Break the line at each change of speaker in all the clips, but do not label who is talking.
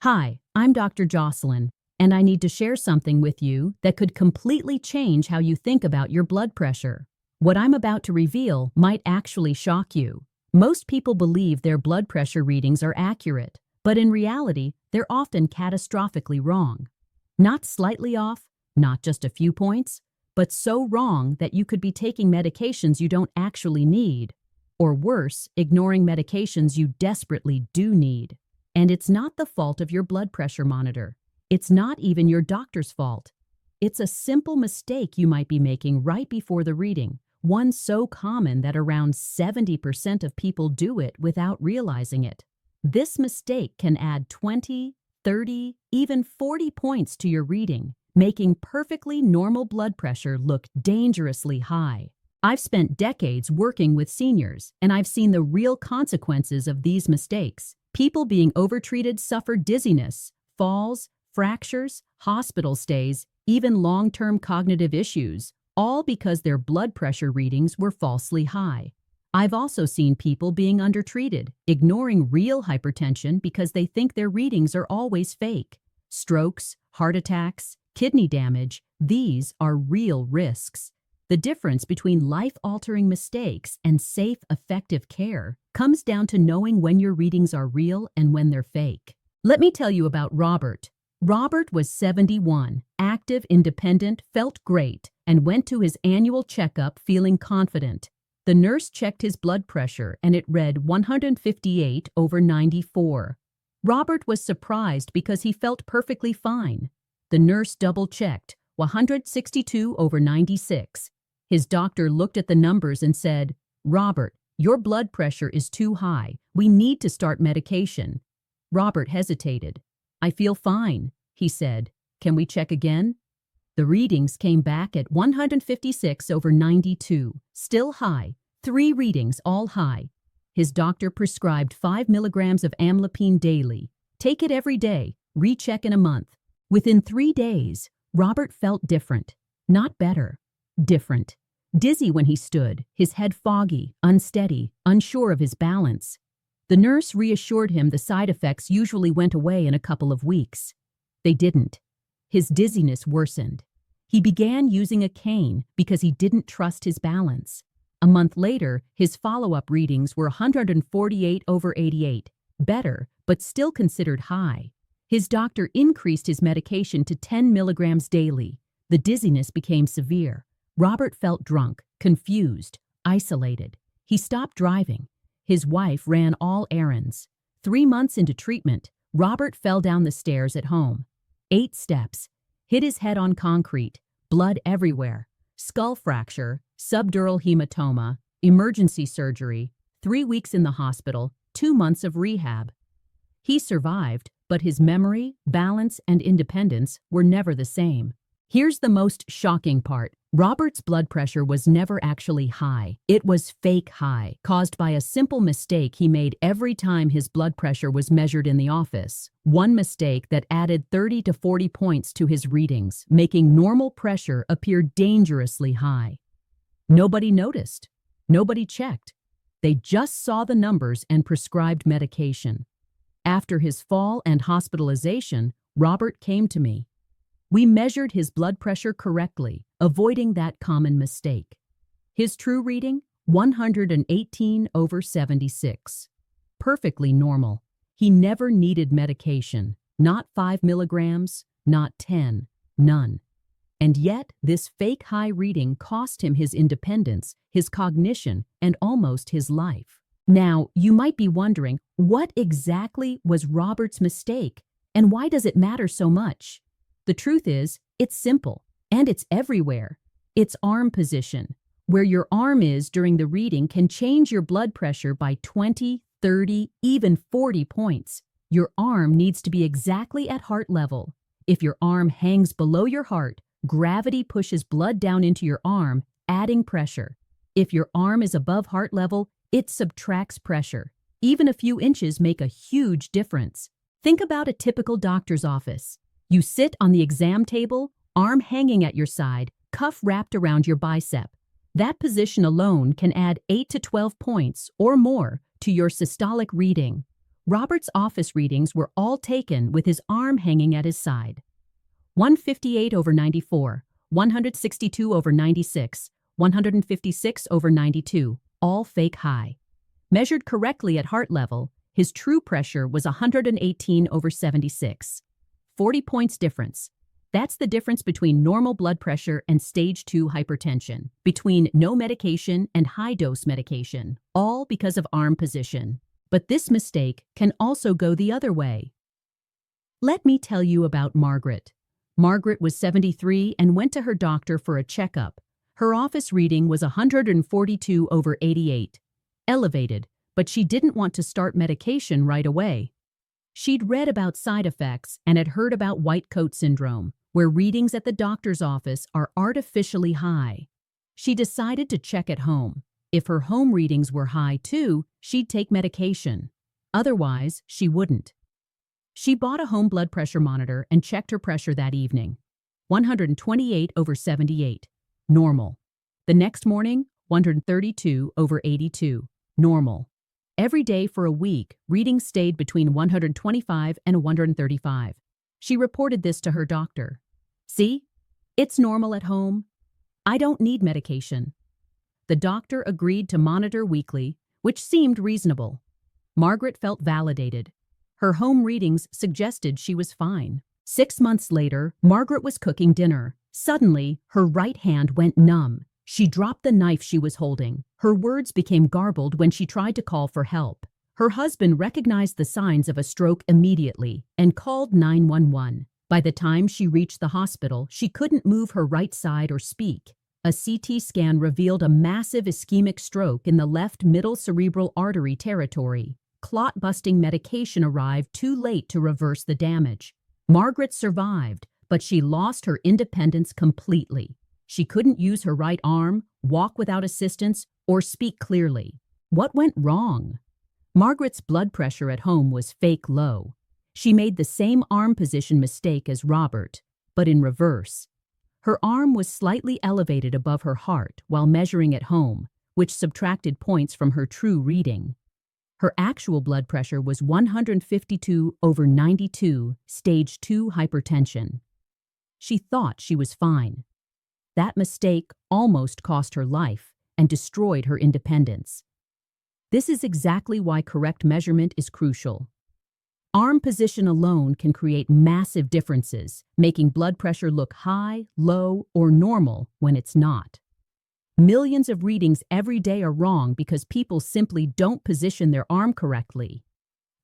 Hi, I'm Dr. Jocelyn, and I need to share something with you that could completely change how you think about your blood pressure. What I'm about to reveal might actually shock you. Most people believe their blood pressure readings are accurate, but in reality, they're often catastrophically wrong. Not slightly off, not just a few points, but so wrong that you could be taking medications you don't actually need, or worse, ignoring medications you desperately do need. And it's not the fault of your blood pressure monitor. It's not even your doctor's fault. It's a simple mistake you might be making right before the reading, one so common that around 70% of people do it without realizing it. This mistake can add 20, 30, even 40 points to your reading, making perfectly normal blood pressure look dangerously high. I've spent decades working with seniors, and I've seen the real consequences of these mistakes. People being overtreated suffer dizziness, falls, fractures, hospital stays, even long-term cognitive issues, all because their blood pressure readings were falsely high. I've also seen people being undertreated, ignoring real hypertension because they think their readings are always fake. Strokes, heart attacks, kidney damage, these are real risks. The difference between life-altering mistakes and safe, effective care comes down to knowing when your readings are real and when they're fake. Let me tell you about Robert. Robert was 71, active, independent, felt great, and went to his annual checkup feeling confident. The nurse checked his blood pressure and it read 158/94. Robert was surprised because he felt perfectly fine. The nurse double-checked, 162/96. His doctor looked at the numbers and said, "Robert, your blood pressure is too high. We need to start medication." Robert hesitated. "I feel fine," he said. "Can we check again?" The readings came back at 156/92, still high, 3 readings all high. His doctor prescribed 5 milligrams of amlopine daily. Take it every day, recheck in a month. Within 3 days, Robert felt different. Not better, different. Dizzy when he stood, his head foggy, unsteady, unsure of his balance. The nurse reassured him the side effects usually went away in a couple of weeks. They didn't. His dizziness worsened. He began using a cane because he didn't trust his balance. A month later, his follow-up readings were 148/88, better, but still considered high. His doctor increased his medication to 10 milligrams daily. The dizziness became severe. Robert felt drunk, confused, isolated. He stopped driving. His wife ran all errands. 3 months into treatment, Robert fell down the stairs at home. 8 steps, hit his head on concrete, blood everywhere, skull fracture, subdural hematoma, emergency surgery, 3 weeks in the hospital, 2 months of rehab. He survived, but his memory, balance, and independence were never the same. Here's the most shocking part. Robert's blood pressure was never actually high. It was fake high, caused by a simple mistake he made every time his blood pressure was measured in the office. One mistake that added 30 to 40 points to his readings, making normal pressure appear dangerously high. Nobody noticed. Nobody checked. They just saw the numbers and prescribed medication. After his fall and hospitalization, Robert came to me. We measured his blood pressure correctly, avoiding that common mistake. His true reading, 118/76. Perfectly normal. He never needed medication. Not 5 milligrams, not 10, none. And yet, this fake high reading cost him his independence, his cognition, and almost his life. Now, you might be wondering, what exactly was Robert's mistake, and why does it matter so much? The truth is, it's simple, and it's everywhere. It's arm position. Where your arm is during the reading can change your blood pressure by 20, 30, even 40 points. Your arm needs to be exactly at heart level. If your arm hangs below your heart, gravity pushes blood down into your arm, adding pressure. If your arm is above heart level, it subtracts pressure. Even a few inches make a huge difference. Think about a typical doctor's office. You sit on the exam table, arm hanging at your side, cuff wrapped around your bicep. That position alone can add 8 to 12 points or more to your systolic reading. Robert's office readings were all taken with his arm hanging at his side. 158/94, 162/96, 156/92, all fake high. Measured correctly at heart level, his true pressure was 118/76. 40 points difference. That's the difference between normal blood pressure and stage 2 hypertension, between no medication and high-dose medication, all because of arm position. But this mistake can also go the other way. Let me tell you about Margaret. Margaret was 73 and went to her doctor for a checkup. Her office reading was 142/88. Elevated, but she didn't want to start medication right away. She'd read about side effects and had heard about white coat syndrome, where readings at the doctor's office are artificially high. She decided to check at home. If her home readings were high too, she'd take medication. Otherwise, she wouldn't. She bought a home blood pressure monitor and checked her pressure that evening. 128/78, normal. The next morning, 132/82, normal. Every day for a week, readings stayed between 125 and 135. She reported this to her doctor. "See? It's normal at home. I don't need medication." The doctor agreed to monitor weekly, which seemed reasonable. Margaret felt validated. Her home readings suggested she was fine. 6 months later, Margaret was cooking dinner. Suddenly, her right hand went numb. She dropped the knife she was holding. Her words became garbled when she tried to call for help. Her husband recognized the signs of a stroke immediately and called 911. By the time she reached the hospital, she couldn't move her right side or speak. A CT scan revealed a massive ischemic stroke in the left middle cerebral artery territory. Clot-busting medication arrived too late to reverse the damage. Margaret survived, but she lost her independence completely. She couldn't use her right arm, walk without assistance, or speak clearly. What went wrong? Margaret's blood pressure at home was fake low. She made the same arm position mistake as Robert, but in reverse. Her arm was slightly elevated above her heart while measuring at home, which subtracted points from her true reading. Her actual blood pressure was 152/92, stage 2 hypertension. She thought she was fine. That mistake almost cost her life and destroyed her independence. This is exactly why correct measurement is crucial. Arm position alone can create massive differences, making blood pressure look high, low, or normal when it's not. Millions of readings every day are wrong because people simply don't position their arm correctly.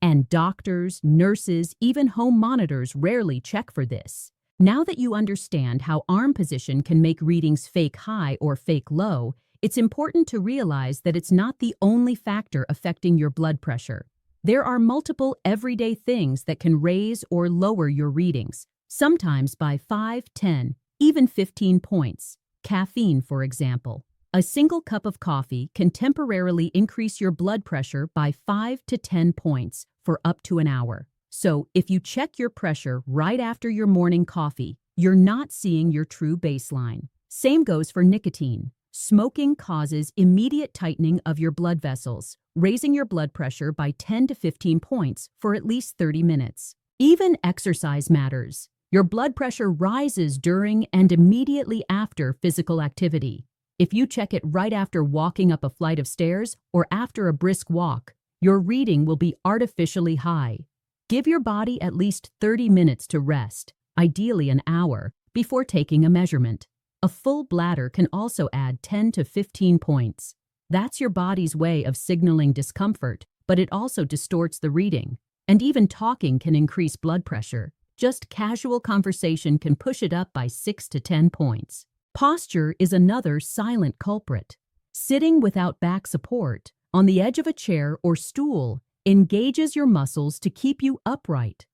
And doctors, nurses, even home monitors rarely check for this. Now that you understand how arm position can make readings fake high or fake low, it's important to realize that it's not the only factor affecting your blood pressure. There are multiple everyday things that can raise or lower your readings, sometimes by 5, 10, even 15 points. Caffeine, for example. A single cup of coffee can temporarily increase your blood pressure by 5 to 10 points for up to an hour. So, if you check your pressure right after your morning coffee, you're not seeing your true baseline. Same goes for nicotine. Smoking causes immediate tightening of your blood vessels, raising your blood pressure by 10 to 15 points for at least 30 minutes. Even exercise matters. Your blood pressure rises during and immediately after physical activity. If you check it right after walking up a flight of stairs or after a brisk walk, your reading will be artificially high. Give your body at least 30 minutes to rest, ideally an hour, before taking a measurement. A full bladder can also add 10 to 15 points. That's your body's way of signaling discomfort, but it also distorts the reading. And even talking can increase blood pressure. Just casual conversation can push it up by 6 to 10 points. Posture is another silent culprit. Sitting without back support, on the edge of a chair or stool, engages your muscles to keep you upright.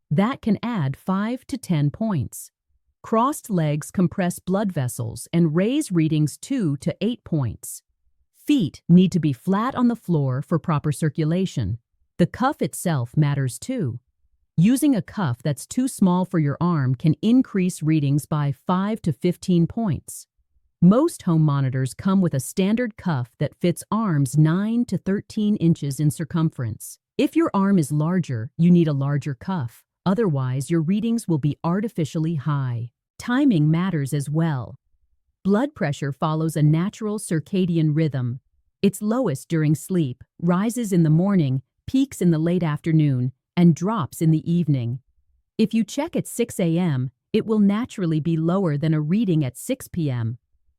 That can add 5 to 10 points. Crossed legs compress blood vessels and raise readings 2 to 8 points. Feet need to be flat on the floor for proper circulation. The cuff itself matters too. Using a cuff that's too small for your arm can increase readings by 5 to 15 points. Most home monitors come with a standard cuff that fits arms 9 to 13 inches in circumference. If your arm is larger, you need a larger cuff. Otherwise, your readings will be artificially high. Timing matters as well. Blood pressure follows a natural circadian rhythm. It's lowest during sleep, rises in the morning, peaks in the late afternoon, and drops in the evening. If you check at 6 a.m., it will naturally be lower than a reading at 6 p.m.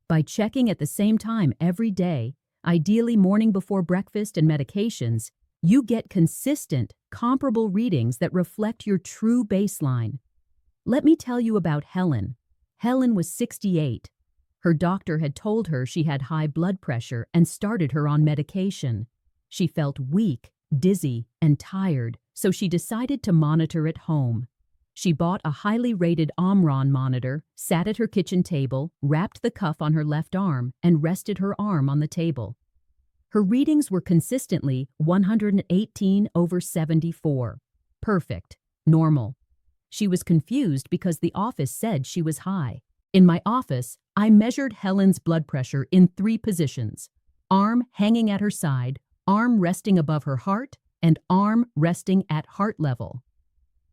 By checking at the same time every day, ideally morning before breakfast and medications, you get consistent, comparable readings that reflect your true baseline. Let me tell you about Helen. Helen was 68. Her doctor had told her she had high blood pressure and started her on medication. She felt weak, dizzy, and tired, so she decided to monitor at home. She bought a highly rated Omron monitor, sat at her kitchen table, wrapped the cuff on her left arm, and rested her arm on the table. Her readings were consistently 118/74. Perfect. Normal. She was confused because the office said she was high. In my office, I measured Helen's blood pressure in 3 positions: arm hanging at her side, arm resting above her heart, and arm resting at heart level.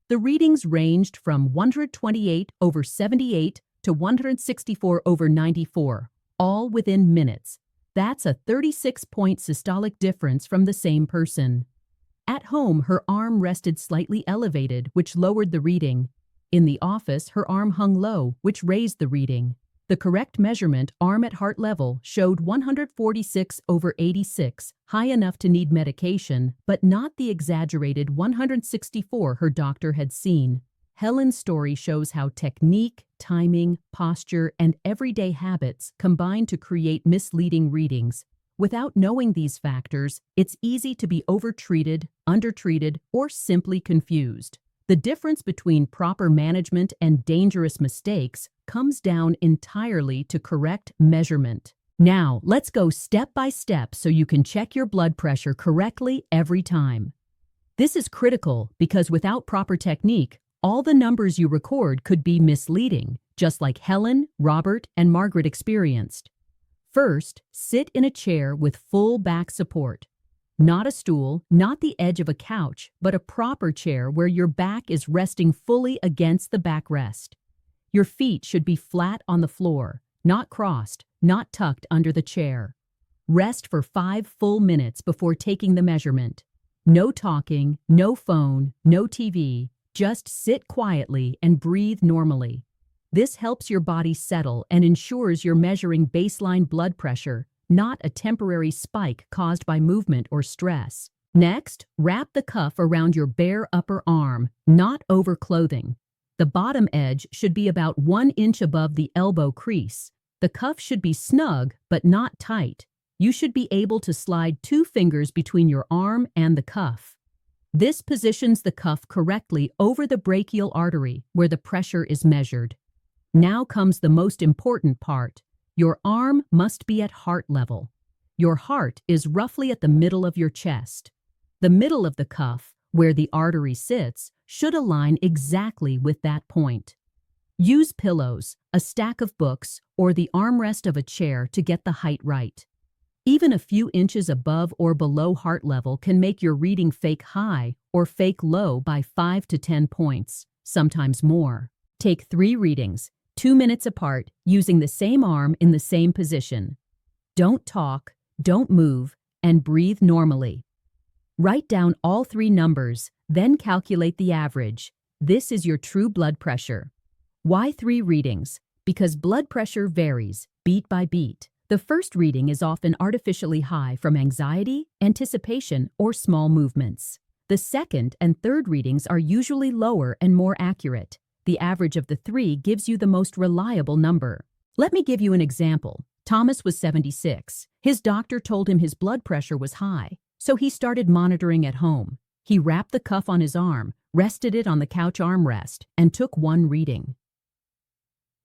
The readings ranged from 128/78 to 164/94, all within minutes. That's a 36-point systolic difference from the same person. At home, her arm rested slightly elevated, which lowered the reading. In the office, her arm hung low, which raised the reading. The correct measurement, arm at heart level, showed 146/86, high enough to need medication, but not the exaggerated 164 her doctor had seen. Helen's story shows how technique, timing, posture, and everyday habits combine to create misleading readings. Without knowing these factors, it's easy to be overtreated, undertreated, or simply confused. The difference between proper management and dangerous mistakes comes down entirely to correct measurement. Now, let's go step by step so you can check your blood pressure correctly every time. This is critical because without proper technique, all the numbers you record could be misleading, just like Helen, Robert, and Margaret experienced. First, sit in a chair with full back support. Not a stool, not the edge of a couch, but a proper chair where your back is resting fully against the backrest. Your feet should be flat on the floor, not crossed, not tucked under the chair. Rest for 5 full minutes before taking the measurement. No talking, no phone, no TV, just sit quietly and breathe normally. This helps your body settle and ensures you're measuring baseline blood pressure, not a temporary spike caused by movement or stress. Next, wrap the cuff around your bare upper arm, not over clothing. The bottom edge should be about 1 inch above the elbow crease. The cuff should be snug, but not tight. You should be able to slide 2 fingers between your arm and the cuff. This positions the cuff correctly over the brachial artery, where the pressure is measured. Now comes the most important part. Your arm must be at heart level. Your heart is roughly at the middle of your chest. The middle of the cuff, where the artery sits, should align exactly with that point. Use pillows, a stack of books, or the armrest of a chair to get the height right. Even a few inches above or below heart level can make your reading fake high or fake low by 5 to 10 points, sometimes more. Take 3 readings, 2 minutes apart, using the same arm in the same position. Don't talk, don't move, and breathe normally. Write down all 3 numbers, then calculate the average. This is your true blood pressure. Why 3 readings? Because blood pressure varies, beat by beat. The first reading is often artificially high from anxiety, anticipation, or small movements. The second and third readings are usually lower and more accurate. The average of the 3 gives you the most reliable number. Let me give you an example. Thomas was 76. His doctor told him his blood pressure was high, so he started monitoring at home. He wrapped the cuff on his arm, rested it on the couch armrest, and took 1 reading.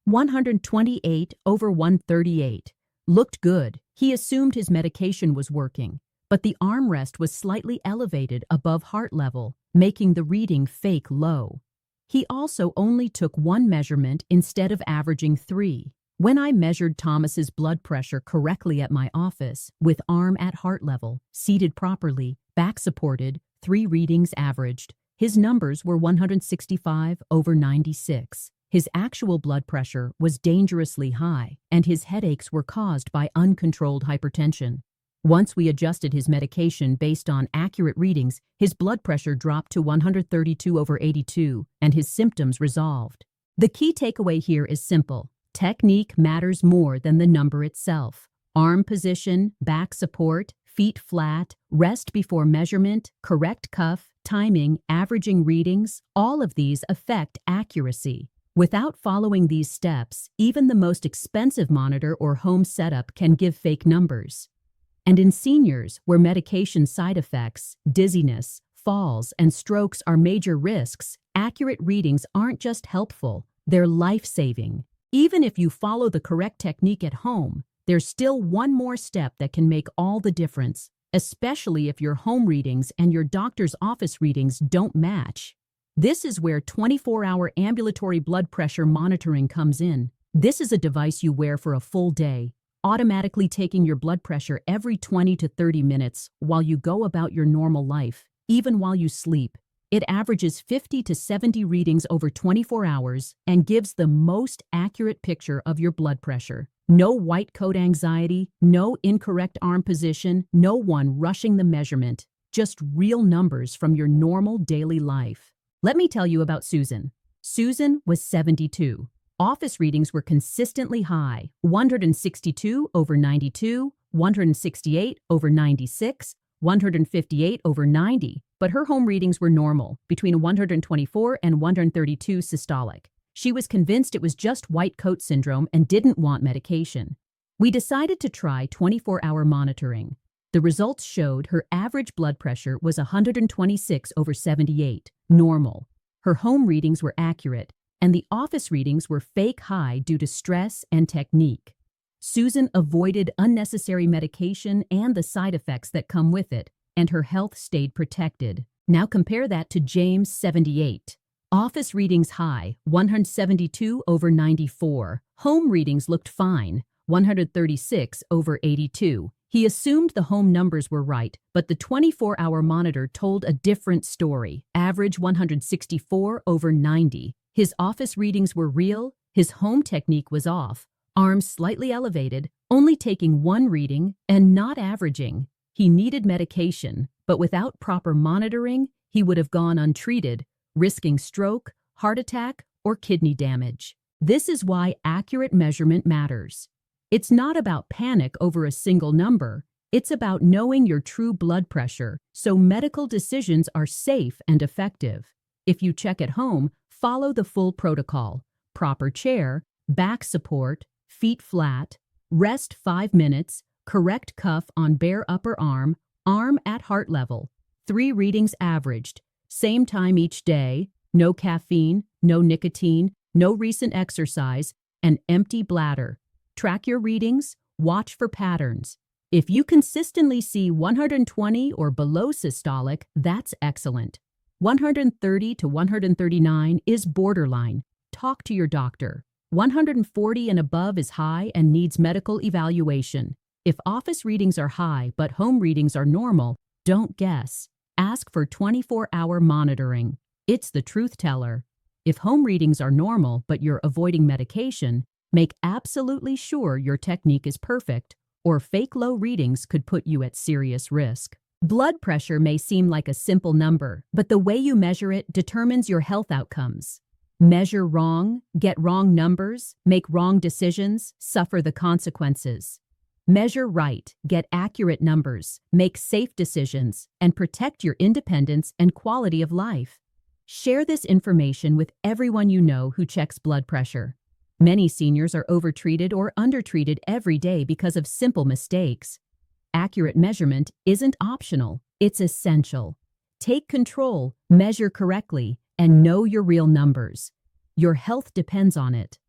128/138. Looked good. He assumed his medication was working, but the armrest was slightly elevated above heart level, making the reading fake low. He also only took 1 measurement instead of averaging 3. When I measured Thomas's blood pressure correctly at my office, with arm at heart level, seated properly, back supported, 3 readings averaged. His numbers were 165/96. His actual blood pressure was dangerously high, and his headaches were caused by uncontrolled hypertension. Once we adjusted his medication based on accurate readings, his blood pressure dropped to 132/82, and his symptoms resolved. The key takeaway here is simple. Technique matters more than the number itself. Arm position, back support, feet flat, rest before measurement, correct cuff, timing, averaging readings, all of these affect accuracy. Without following these steps, even the most expensive monitor or home setup can give fake numbers. And in seniors, where medication side effects, dizziness, falls, and strokes are major risks, accurate readings aren't just helpful, they're life-saving. Even if you follow the correct technique at home, there's still one more step that can make all the difference, especially if your home readings and your doctor's office readings don't match. This is where 24-hour ambulatory blood pressure monitoring comes in. This is a device you wear for a full day, automatically taking your blood pressure every 20 to 30 minutes while you go about your normal life, even while you sleep. It averages 50 to 70 readings over 24 hours and gives the most accurate picture of your blood pressure. No white coat anxiety, no incorrect arm position, no one rushing the measurement, just real numbers from your normal daily life. Let me tell you about Susan. Susan was 72. Office readings were consistently high, 162/92, 168/96, 158/90, but her home readings were normal, between 124 and 132 systolic. She was convinced it was just white coat syndrome and didn't want medication. We decided to try 24-hour monitoring. The results showed her average blood pressure was 126/78, normal. Her home readings were accurate, and the office readings were fake high due to stress and technique. Susan avoided unnecessary medication and the side effects that come with it, and her health stayed protected. Now compare that to James, 78. Office readings high, 172/94. Home readings looked fine, 136/82. He assumed the home numbers were right, but the 24-hour monitor told a different story, average 164/90. His office readings were real, his home technique was off, arms slightly elevated, only taking one reading and not averaging. He needed medication, but without proper monitoring, he would have gone untreated, risking stroke, heart attack, or kidney damage. This is why accurate measurement matters. It's not about panic over a single number. It's about knowing your true blood pressure, so medical decisions are safe and effective. If you check at home, follow the full protocol. Proper chair, back support, feet flat, rest 5 minutes, correct cuff on bare upper arm, arm at heart level. 3 readings averaged. Same time each day, no caffeine, no nicotine, no recent exercise, an empty bladder. Track your readings, watch for patterns. If you consistently see 120 or below systolic, that's excellent. 130 to 139 is borderline. Talk to your doctor. 140 and above is high and needs medical evaluation. If office readings are high but home readings are normal, don't guess. Ask for 24-hour monitoring. It's the truth teller. If home readings are normal but you're avoiding medication, make absolutely sure your technique is perfect, or fake low readings could put you at serious risk. Blood pressure may seem like a simple number, but the way you measure it determines your health outcomes. Measure wrong, get wrong numbers, make wrong decisions, suffer the consequences. Measure right, get accurate numbers, make safe decisions, and protect your independence and quality of life. Share this information with everyone you know who checks blood pressure. Many seniors are overtreated or undertreated every day because of simple mistakes. Accurate measurement isn't optional, it's essential. Take control, measure correctly, and know your real numbers. Your health depends on it.